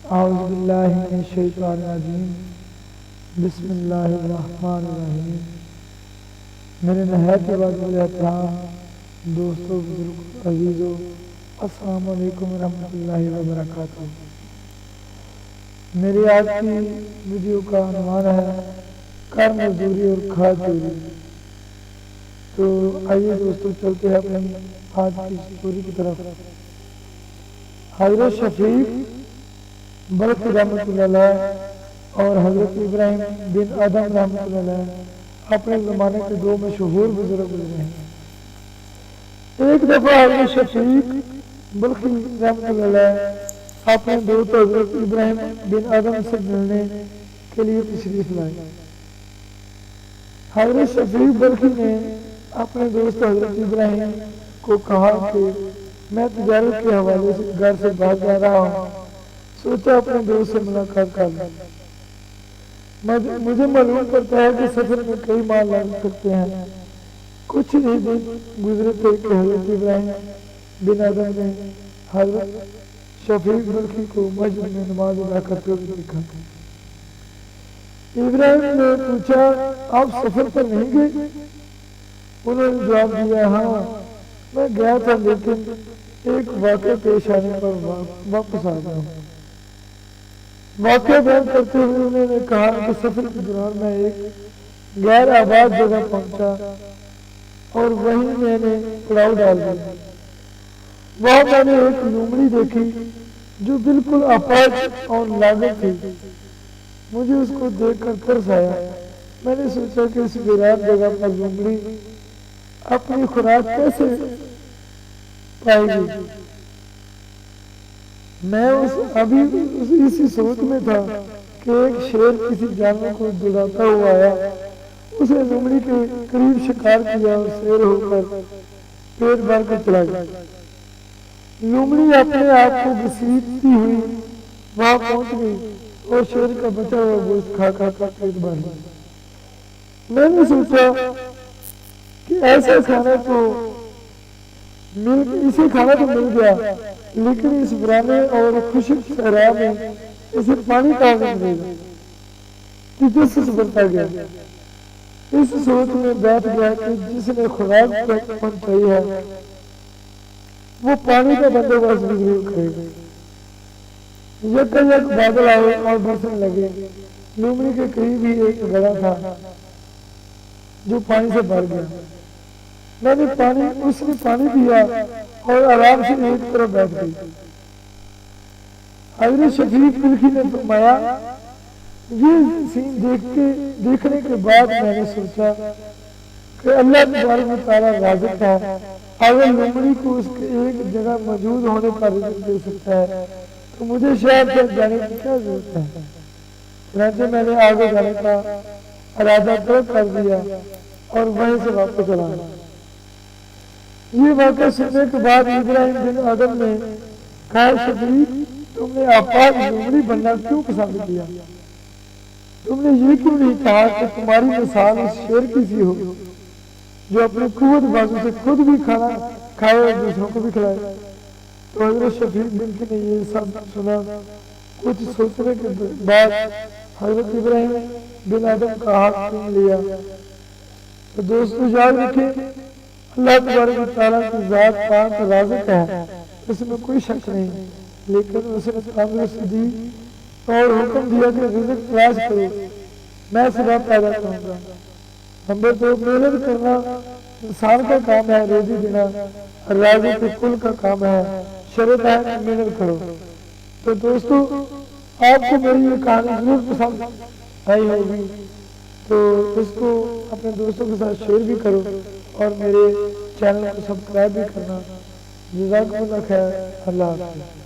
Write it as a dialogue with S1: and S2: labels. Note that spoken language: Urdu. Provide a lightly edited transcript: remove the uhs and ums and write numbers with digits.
S1: اعوذ باللہ من الشیطان الرجیم بسم اللہ الرحمن الرحیم۔ میرے نہایت واجب احترام دوستوں، بزرگوں، عزیزوں، السلام علیکم ورحمۃ اللہ وبرکاتہ۔ میری آج کی ویڈیو کا عنوان ہے کر مزدوری اور کھاد چوری۔ تو آئیے دوستوں چلتے ہیں اپنی آج کی اسٹوری کی طرف۔ حضرت شفیق بلخی رحمۃ اللہ علیہ اور حضرت ابراہیم بن ادم رحمۃ اللہ علیہ اپنے زمانے کے دو مشہور بزرگ گزرے ہیں۔ ایک دفعہ حضرت شفیق بلخی رحمۃ اللہ علیہ اپنے دوست حضرت ابراہیم بن ادم سے ملنے کے لیے تشریف لائے۔ حضرت شفیق بلخی نے اپنے دوست حضرت ابراہیم کو کہا کہ میں تجارت کے حوالے سے گھر سے باہر جا رہا ہوں، سوچا اپنے دوست سے ملاقات کر لوں۔ مجھے معلوم پڑتا ہے کہ سفر میں کئی ماہ لگ سکتے ہیں۔ کچھ ہی دن گزرے تھے کہ حضرت ابراہیم بن ادم نے حضرت شفیق بلخی کو مسجد میں نماز ادا کرتے ہوئے دیکھا۔ ابراہیم نے پوچھا آپ سفر پر نہیں گئے؟ انہوں نے جواب دیا ہاں میں گیا تھا، لیکن ایک واقعہ پیش آنے پر واپس آ گیا ہوں۔ واقعہ بیان کرتے ہوئے انہوں نے کہا کہ سفر کے دوران میں ایک غیر آباد جگہ پہنچا اور وہیں میں نے پڑاؤ ڈال دیا۔ وہاں میں نے ایک لومڑی دیکھی جو بالکل اپاہج اور لاغر تھی۔ مجھے اس کو دیکھ کر ترس آیا۔ میں نے سوچا کہ اس ویران جگہ پر لومڑی اپنی خوراک کیسے پائے گی۔ میں ابھی اسی سوچ میں تھا کہ ایک شیر کسی جانور کو دوڑاتا ہوا آیا، اسے لومڑی کے قریب شکار کیا اور سیر ہو کر پیٹ بھر کر چلا گیا۔ لومڑی اپنے آپ کو گھسیٹتی ہوئی وہاں پہنچ گئی اور شیر کا بچا ہوا گوشت کھا کر پیٹ بھر گیا۔ میں نے سوچا کہ اسے کھانا تو مل گیا، لیکن اس ویرانے اور خشک صحرا میں اسے پانی کہاں ملے گا؟ تجسس بڑھتا گیا۔ اس سوچ میں بیٹھ گیا کہ جس نے خوراک پہنچائی ہے وہ پانی کا بندوبست بھی ضرور کرے گا۔ یک بادل آئے اور برسنے لگے۔ لومڑی کے قریب ہی ایک گڑھا تھا جو پانی سے بھر گیا۔ اس نے پانی پیا اور آرام سے ایک طرف بیٹھ گئی۔ حضرت شفیق بلخی نے فرمایا یہ سین دیکھنے کے بعد میں نے سوچا کہ اللہ تبارک و تعالیٰ رازق ہے، اگر لومڑی کو اس کے ایک جگہ موجود ہونے پر رزق دے سکتا ہے تو مجھے شہر تک جانے کی کیا ضرورت ہے۔ چنانچہ میں نے آگے جانے کا ارادہ طے کر دیا اور وہیں سے واپس چلا گیا۔ یہ واقعہ سننے کے بعد ابراہیم بن ادم نے کہا شفیق تم نے آپاز لومڑی بننا کیوں پسند کیا؟ تم نے یہ کیوں نہیں کہا کہ تمہاری مثال اس شیر کی سی ہو جو اپنی قوت بازو سے خود بھی کھانا کھائے اور دوسروں کو بھی کھلائے؟ تو حضرت شفیق بلخی نے یہ سب سنا۔ کچھ سوچنے کے بعد حضرت ابراہیم بن ادم کا ہاتھ تھام لیا۔ تو دوستو یاد رکھیں اللہ تبارک و تعالیٰ کی ذات پاک رازق ہے، اس میں کوئی شک نہیں، لیکن اس نے تندرستی دی اور حکم دیا کہ رزق تلاش کرو، میں سبب پیدا کروں گا۔ نمبر 2 محنت کرنا انسان کا کام ہے، روزی دینا رازق کل کا کام ہے، شرط ہے کہ محنت کرو۔ تو دوستو آپ کو میری یہ کہانی ضرور پسند آئی ہوگی، تو اس کو اپنے دوستوں کے ساتھ شیئر بھی کرو اور میرے چینل کو سبسکرائب بھی کرنا۔ جزاکم اللہ خیر۔ اللہ حافظ۔